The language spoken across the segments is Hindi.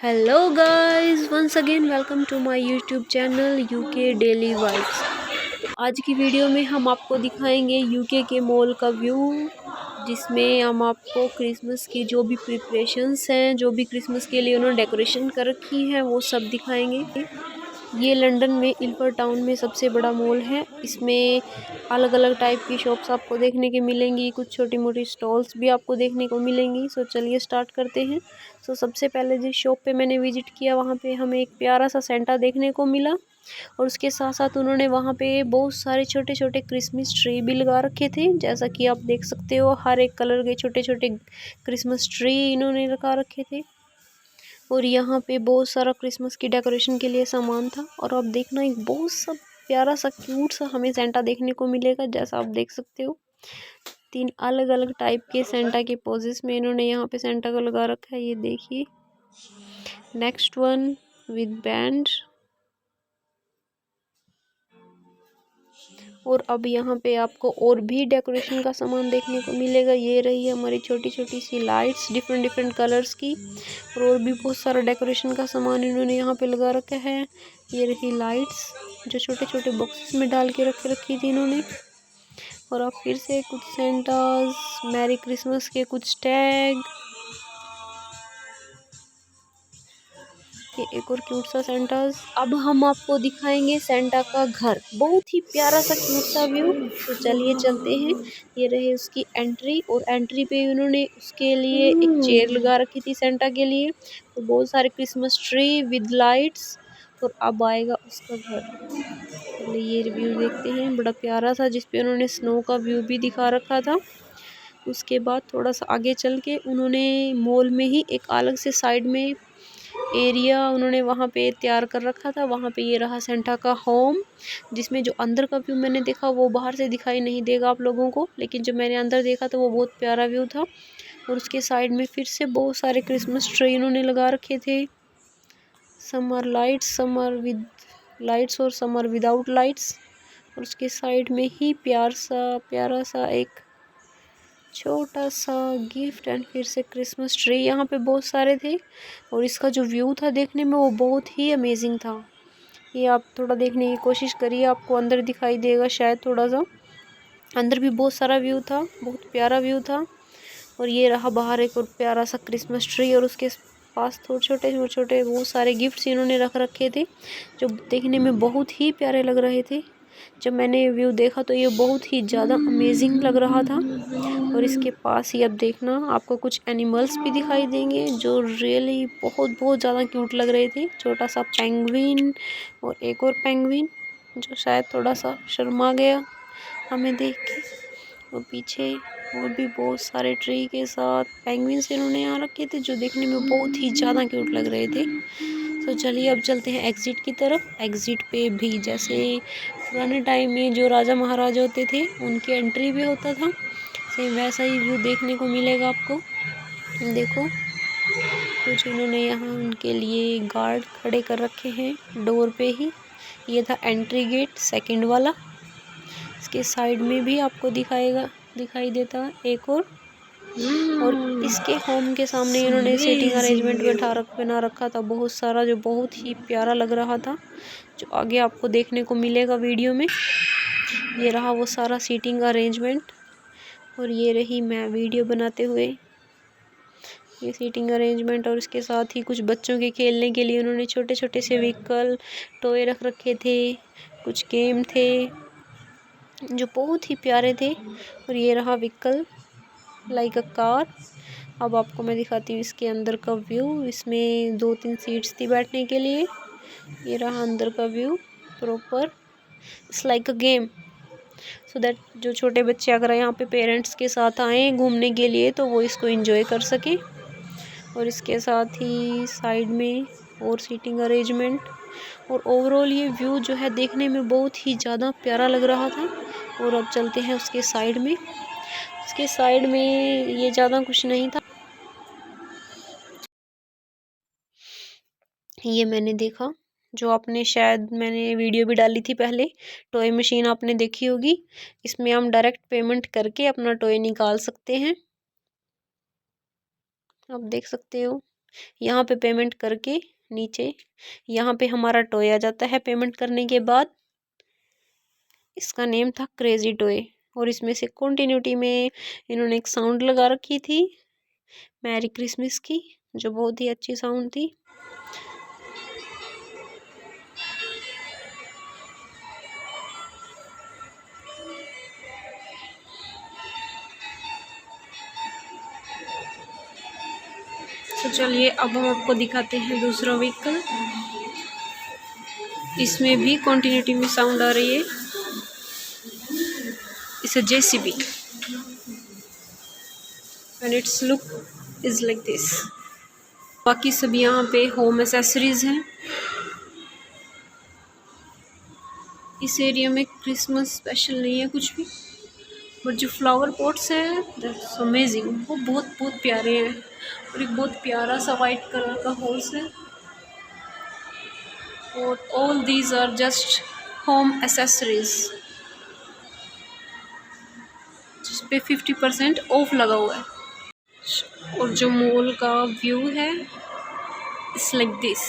Hello guys, once again welcome to my YouTube channel UK daily vibes. आज की वीडियो में हम आपको दिखाएंगे यूके के मॉल का व्यू, जिसमें हम आपको क्रिसमस की जो भी प्रिपरेशंस हैं, जो भी क्रिसमस के लिए उन्होंने डेकोरेशन कर रखी है, वो सब दिखाएंगे। ये लंदन में इल्फर टाउन में सबसे बड़ा मॉल है। इसमें अलग अलग टाइप की शॉप्स आपको देखने के मिलेंगी, कुछ छोटी मोटी स्टॉल्स भी आपको देखने को मिलेंगी। सो चलिए स्टार्ट करते हैं। सो सबसे पहले जिस शॉप पे मैंने विजिट किया, वहाँ पे हमें एक प्यारा सा सेंटा देखने को मिला, और उसके साथ साथ उन्होंने वहाँ पे बहुत सारे छोटे छोटे क्रिसमस ट्री भी लगा रखे थे। जैसा कि आप देख सकते हो, हर एक कलर के छोटे छोटे क्रिसमस ट्री इन्होंने लगा रखे थे। और यहाँ पे बहुत सारा क्रिसमस की डेकोरेशन के लिए सामान था। और आप देखना, एक बहुत सा प्यारा सा क्यूट सा हमें सेंटा देखने को मिलेगा। जैसा आप देख सकते हो, 3 अलग अलग टाइप के सेंटा के पोजेस में इन्होंने यहाँ पे सेंटा को लगा रखा है। ये देखिए, नेक्स्ट वन विद बैंड। और अब यहाँ पे आपको और भी डेकोरेशन का सामान देखने को मिलेगा। ये रही है हमारी छोटी छोटी सी लाइट्स, डिफरेंट डिफरेंट कलर्स की। और भी बहुत सारा डेकोरेशन का सामान इन्होंने यहाँ पे लगा रखा है। ये रही लाइट्स, जो छोटे छोटे बॉक्सेस में डाल के रखी थी इन्होंने। और अब फिर से कुछ सेंटास, मैरी क्रिसमस के कुछ टैग, ये एक और क्यूट सा सेंटास। अब हम आपको दिखाएंगे सेंटा का घर, बहुत ही प्यारा सा क्यूट सा व्यू। तो चलिए चलते हैं। ये रहे उसकी एंट्री, और एंट्री पे उन्होंने उसके लिए एक चेयर लगा रखी थी सेंटा के लिए, और बहुत सारे क्रिसमस ट्री विद लाइट्स। और अब आएगा उसका घर। पहले ये रिव्यू देखते हैं, बड़ा प्यारा सा, जिसपे उन्होंने स्नो का व्यू भी दिखा रखा था। उसके बाद थोड़ा सा आगे चल के उन्होंने मॉल में ही एक अलग से साइड में एरिया उन्होंने वहाँ पे तैयार कर रखा था। वहाँ पे ये रहा सेंटा का होम, जिसमें जो अंदर का व्यू मैंने देखा वो बाहर से दिखाई नहीं देगा आप लोगों को, लेकिन जो मैंने अंदर देखा तो वो बहुत प्यारा व्यू था। और उसके साइड में फिर से बहुत सारे क्रिसमस ट्री उन्होंने लगा रखे थे। Some are lights, some are with lights और सम आर विदाउट लाइट्स। और उसके साइड में ही प्यारा सा एक छोटा सा गिफ्ट एंड फिर से क्रिसमस ट्री यहाँ पे बहुत सारे थे। और इसका जो व्यू था देखने में, वो बहुत ही अमेजिंग था। ये आप थोड़ा देखने की कोशिश करिए, आपको अंदर दिखाई देगा शायद थोड़ा सा। अंदर भी बहुत सारा व्यू था, बहुत प्यारा व्यू था। और ये रहा बाहर एक और प्यारा सा क्रिसमस ट्री, और उसके पास थोड़े छोटे बहुत सारे गिफ्ट्स इन्होंने रख रखे थे, जो देखने में बहुत ही प्यारे लग रहे थे। जब मैंने व्यू देखा तो ये बहुत ही ज़्यादा अमेजिंग लग रहा था। और इसके पास ही अब देखना, आपको कुछ एनिमल्स भी दिखाई देंगे जो रियली बहुत बहुत ज़्यादा क्यूट लग रहे थे। छोटा सा पेंगुइन और एक और पेंगुइन, जो शायद थोड़ा सा शर्मा गया हमें देख के। और पीछे और भी बहुत सारे ट्री के साथ पेंगुइन्स इन्होंने यहाँ रखे थे, जो देखने में बहुत ही ज़्यादा क्यूट लग रहे थे। तो चलिए अब चलते हैं एग्ज़िट की तरफ। एग्ज़िट पे भी जैसे पुराने टाइम में जो राजा महाराजा होते थे, उनकी एंट्री भी होता था, सेम वैसा ही व्यू देखने को मिलेगा आपको। देखो, कुछ इन्होंने यहाँ उनके लिए गार्ड खड़े कर रखे हैं डोर पे ही। ये था एंट्री गेट सेकंड वाला। इसके साइड में भी आपको दिखाई देता एक और इसके होम के सामने इन्होंने सीटिंग अरेंजमेंट बना रखा था बहुत सारा, जो बहुत ही प्यारा लग रहा था, जो आगे आपको देखने को मिलेगा वीडियो में। ये रहा वो सारा सीटिंग अरेंजमेंट, और ये रही मैं वीडियो बनाते हुए ये सीटिंग अरेंजमेंट। और इसके साथ ही कुछ बच्चों के खेलने के लिए उन्होंने छोटे छोटे से व्हीकल टॉय रख रखे थे, कुछ गेम थे जो बहुत ही प्यारे थे। और ये रहा व्हीकल लाइक अ कार। अब आपको मैं दिखाती हूँ इसके अंदर का व्यू। इसमें 2-3 सीट्स थी बैठने के लिए। ये रहा अंदर का view proper. It's like a game, so that जो छोटे बच्चे अगर यहाँ पे पेरेंट्स के साथ आए घूमने के लिए, तो वो इसको एंजॉय कर सके। और इसके साथ ही साइड में और सीटिंग अरेंजमेंट, और ओवरऑल ये व्यू जो है देखने में बहुत ही ज़्यादा प्यारा लग रहा था। और अब चलते हैं उसके साइड में। उसके साइड में ये ज़्यादा कुछ नहीं था। ये मैंने देखा, जो आपने शायद मैंने वीडियो भी डाली थी पहले, टॉय मशीन आपने देखी होगी। इसमें हम डायरेक्ट पेमेंट करके अपना टॉय निकाल सकते हैं। आप देख सकते हो, यहाँ पे पेमेंट करके नीचे यहाँ पे हमारा टॉय आ जाता है पेमेंट करने के बाद। इसका नेम था क्रेजी टॉय और इसमें से कॉन्टिन्यूटी में इन्होंने एक साउंड लगा रखी थी मैरी क्रिसमस की, जो बहुत ही अच्छी साउंड थी। तो चलिए अब हम आपको दिखाते हैं दूसरा व्हीकल। इसमें भी कॉन्टिन्यूटी में साउंड आ रही है। It's a JCB and it's look is like this. बाकी सब यहाँ पे होम एसेसरीज हैं। इस एरिया में क्रिसमस स्पेशल नहीं है कुछ भी, बट जो फ्लावर पॉट्स हैं दैट्स अमेजिंग, वो बहुत बहुत प्यारे हैं। और एक बहुत प्यारा सा वाइट कलर का हॉर्स है। और all these are just home accessories, जिस पे 50% ऑफ लगा हुआ है। और जो मॉल का व्यू है इट्स लाइक दिस।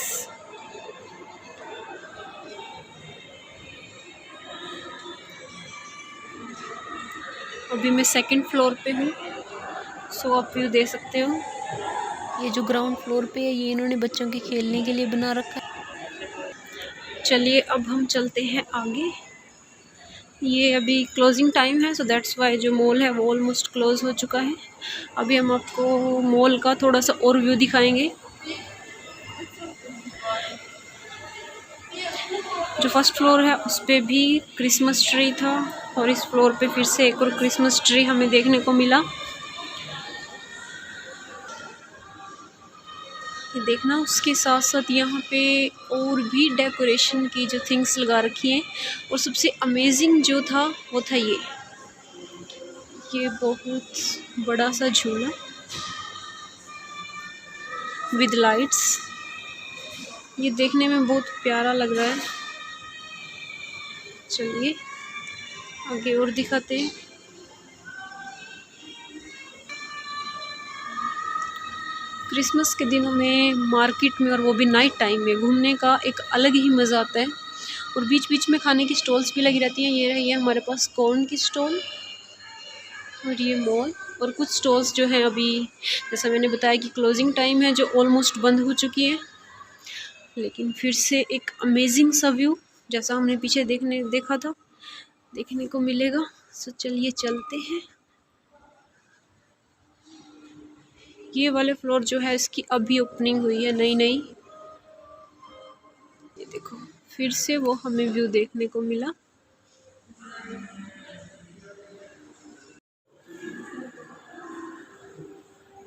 अभी मैं सेकंड फ्लोर पे हूँ, सो आप व्यू दे सकते हो। ये जो ग्राउंड फ्लोर पे है ये इन्होंने बच्चों के खेलने के लिए बना रखा है। चलिए अब हम चलते हैं आगे। ये अभी क्लोजिंग टाइम है, सो दैट्स वाई जो मॉल है वो ऑलमोस्ट क्लोज हो चुका है। अभी हम आपको मॉल का थोड़ा सा और व्यू दिखाएंगे। जो फर्स्ट फ्लोर है उस पर भी क्रिसमस ट्री था और इस फ्लोर पे फिर से एक और क्रिसमस ट्री हमें देखने को मिला। ये देखना, उसके साथ साथ यहाँ पे और भी डेकोरेशन की जो थिंग्स लगा रखी हैं। और सबसे अमेजिंग जो था वो था ये बहुत बड़ा सा झूला विद लाइट्स। ये देखने में बहुत प्यारा लग रहा है। चलिए आगे और दिखाते हैं। क्रिसमस के दिनों में मार्केट में और वो भी नाइट टाइम में घूमने का एक अलग ही मज़ा आता है। और बीच बीच में खाने की स्टॉल्स भी लगी रहती हैं। ये रही है हमारे पास कॉर्न की स्टॉल और ये मॉल। और कुछ स्टॉल्स जो हैं अभी, जैसा मैंने बताया कि क्लोजिंग टाइम है, जो ऑलमोस्ट बंद हो चुकी है। लेकिन फिर से एक अमेजिंग सा व्यू जैसा हमने पीछे देखा था देखने को मिलेगा। सो चलिए चलते हैं। ये वाले फ्लोर जो है इसकी अभी ओपनिंग हुई है नई। ये देखो फिर से वो हमें व्यू देखने को मिला।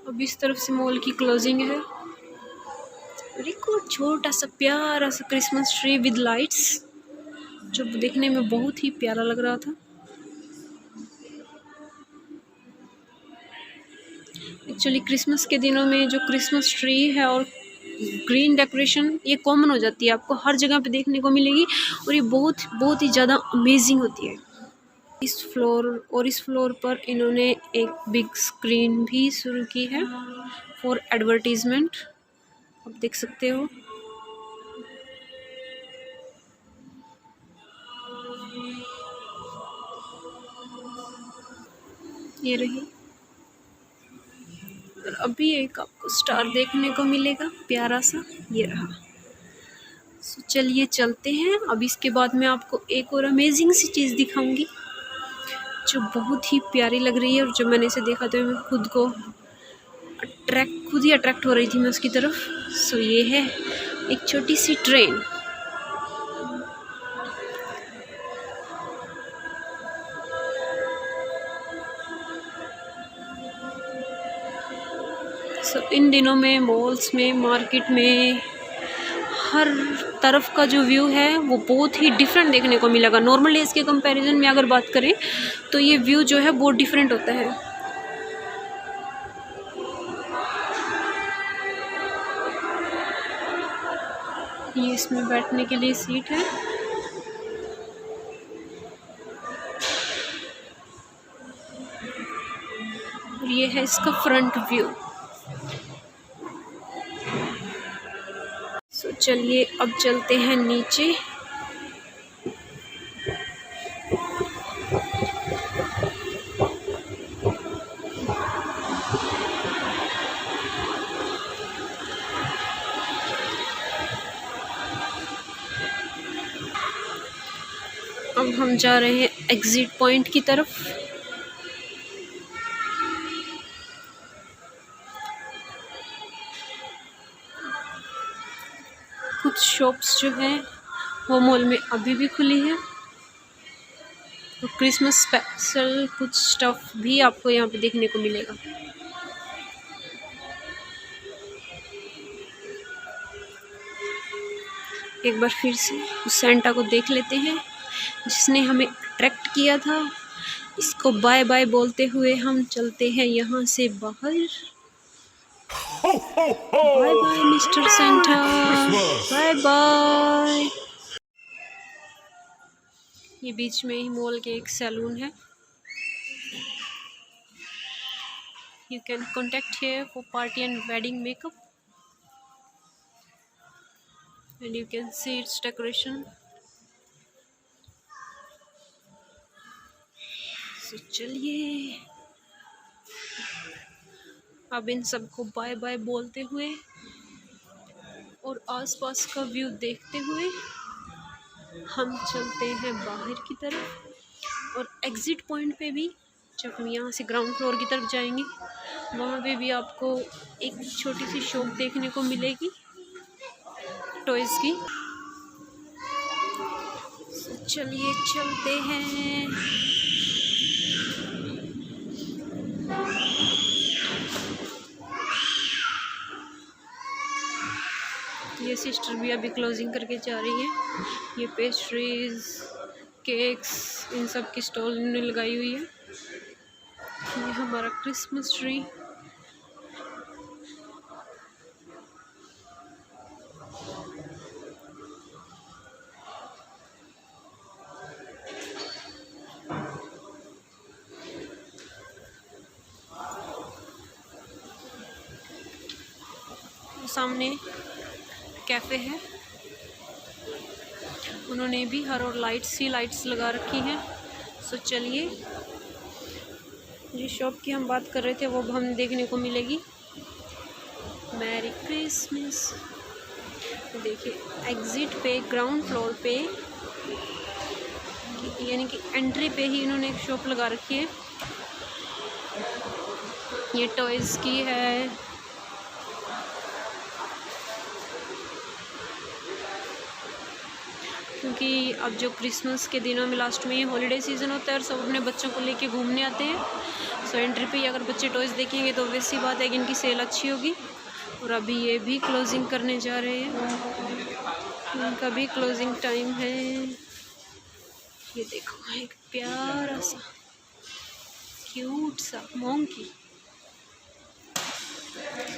अब इस तरफ से मॉल की क्लोजिंग है। और एक और छोटा सा प्यारा सा क्रिसमस ट्री विद लाइट्स, जो देखने में बहुत ही प्यारा लग रहा था। एक्चुअली क्रिसमस के दिनों में जो क्रिसमस ट्री है और ग्रीन डेकोरेशन ये कॉमन हो जाती है, आपको हर जगह पे देखने को मिलेगी। और ये बहुत ही ज़्यादा अमेजिंग होती है। इस फ्लोर पर इन्होंने एक बिग स्क्रीन भी शुरू की है फॉर एडवर्टीजमेंट, आप देख सकते हो। ये रही। और अभी एक आपको स्टार देखने को मिलेगा प्यारा सा, ये रहा। सो चलिए चलते हैं। अब इसके बाद मैं आपको एक और अमेजिंग सी चीज़ दिखाऊंगी जो बहुत ही प्यारी लग रही है। और जब मैंने इसे देखा तो मैं खुद ही अट्रैक्ट हो रही थी मैं उसकी तरफ। सो ये है एक छोटी सी ट्रेन। सो इन दिनों में मॉल्स में, मार्केट में, हर तरफ का जो व्यू है वो बहुत ही डिफरेंट देखने को मिलेगा। नॉर्मल डेज़ के कंपैरिजन में अगर बात करें तो ये व्यू जो है बहुत डिफरेंट होता है। ये इसमें बैठने के लिए सीट है। और ये है इसका फ्रंट व्यू। चलिए अब चलते हैं नीचे। अब हम जा रहे हैं एग्जिट पॉइंट की तरफ। कुछ शॉप्स जो हैं वो मॉल में अभी भी खुली है, तो क्रिसमस स्पेशल कुछ स्टफ भी आपको यहाँ पे देखने को मिलेगा। एक बार फिर से उस सेंटा को देख लेते हैं जिसने हमें अट्रैक्ट किया था। इसको बाय बाय बोलते हुए हम चलते हैं यहाँ से बाहर। Bye bye mister Santa, bye bye. ये बीच में ही मॉल के एक सैलून है। You can contact here for party and wedding makeup and you can see its decoration. तो चलिए अब इन सबको बाय बाय बोलते हुए और आसपास का व्यू देखते हुए हम चलते हैं बाहर की तरफ। और एग्जिट पॉइंट पे भी जब हम यहाँ से ग्राउंड फ्लोर की तरफ जाएंगे वहाँ पे भी आपको एक छोटी सी शॉप देखने को मिलेगी टॉयज़ की। चलिए चलते हैं। ये सिस्टर भी अभी क्लोजिंग करके जा रही है। ये पेस्ट्रीज, केक्स, इन सब की स्टॉल इन्होंने लगाई हुई है। ये हमारा क्रिसमस ट्री। सामने कैफ़े है, उन्होंने भी हर और लाइट्स लगा रखी हैं। सो चलिए जिस शॉप की हम बात कर रहे थे वो हमें देखने को मिलेगी। Merry Christmas. देखिए एग्जिट पे ग्राउंड फ्लोर पे यानी कि एंट्री पे ही इन्होंने एक शॉप लगा रखी है। ये टॉयज़ की है। क्योंकि अब जो क्रिसमस के दिनों में लास्ट में ये हॉलीडे सीज़न होता है और सब अपने बच्चों को लेके घूमने आते हैं। सो एंट्री पे अगर बच्चे टॉयज़ देखेंगे तो वैसी बात है कि इनकी सेल अच्छी होगी। और अभी ये भी क्लोजिंग करने जा रहे हैं, इनका भी क्लोजिंग टाइम है। ये देखो एक प्यारा सा क्यूट सा मोंकी।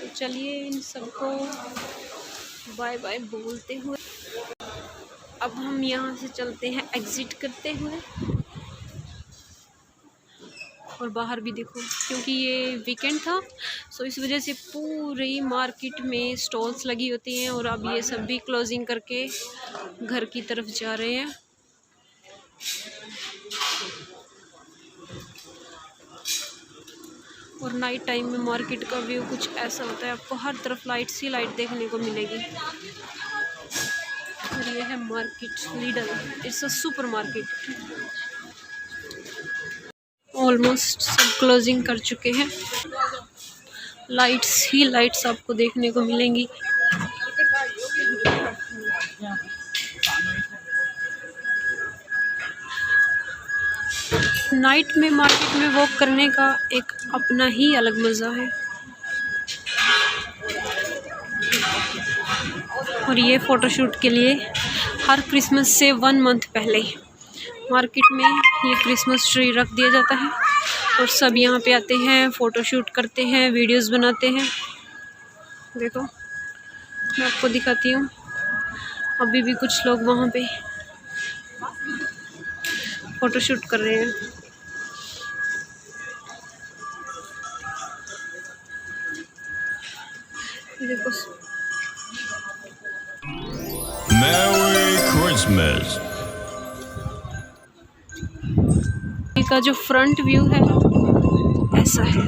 तो चलिए इन सबको बाय बाय बोलते हुए अब हम यहाँ से चलते हैं एग्जिट करते हुए। और बाहर भी देखो क्योंकि ये वीकेंड था सो इस वजह से पूरी मार्केट में स्टॉल्स लगी होती हैं और अब ये सब भी क्लोजिंग करके घर की तरफ जा रहे हैं। और नाइट टाइम में मार्केट का व्यू कुछ ऐसा होता है, आपको हर तरफ लाइट्स ही लाइट देखने को मिलेगी। और ये है market लीडल, it's a super market. Almost सब क्लोजिंग कर चुके हैं, लाइट्स ही लाइट्स आपको देखने को मिलेंगी। नाइट में मार्केट में वॉक करने का एक अपना ही अलग मज़ा है। और ये फ़ोटोशूट के लिए हर क्रिसमस से 1 मंथ पहले मार्केट में ये क्रिसमस ट्री रख दिया जाता है और सब यहाँ पे आते हैं, फ़ोटोशूट करते हैं, वीडियोस बनाते हैं। देखो मैं आपको दिखाती हूँ, अभी भी कुछ लोग वहाँ पे फ़ोटोशूट कर रहे हैं। देखो Merry Christmas. का जो फ्रंट व्यू है ऐसा है,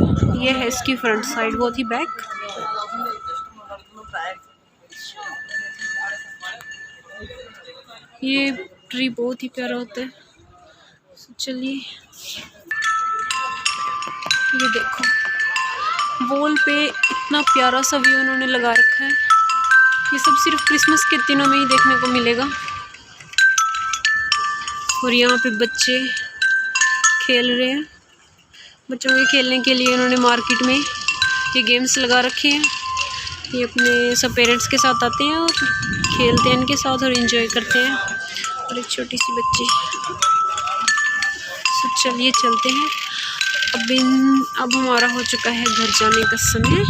ये है इसकी फ्रंट साइड, वो थी बैक। ये ट्री बहुत ही प्यारा होता है। चलिए ये देखो वॉल पे इतना प्यारा सा व्यू उन्होंने लगा रखा है। ये सब सिर्फ क्रिसमस के दिनों में ही देखने को मिलेगा। और यहाँ पे बच्चे खेल रहे हैं। बच्चों के खेलने के लिए उन्होंने मार्केट में ये गेम्स लगा रखे हैं। ये अपने सब पेरेंट्स के साथ आते हैं और खेलते हैं इनके साथ और एंजॉय करते हैं। और एक छोटी सी बच्ची। तो चलिए चलते हैं। अब हमारा हो चुका है घर जाने का समय।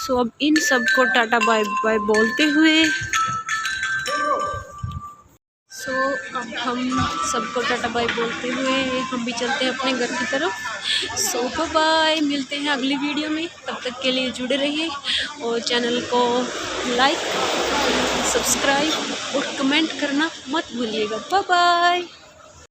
सो अब इन सब को टाटा बाय बाय बोलते हुए अब हम सबको टाटा बाय बोलते हुए हम भी चलते हैं अपने घर की तरफ। बाय, मिलते हैं अगली वीडियो में। तब तक के लिए जुड़े रहिए और चैनल को लाइक, सब्सक्राइब और कमेंट करना मत भूलिएगा। Bye bye.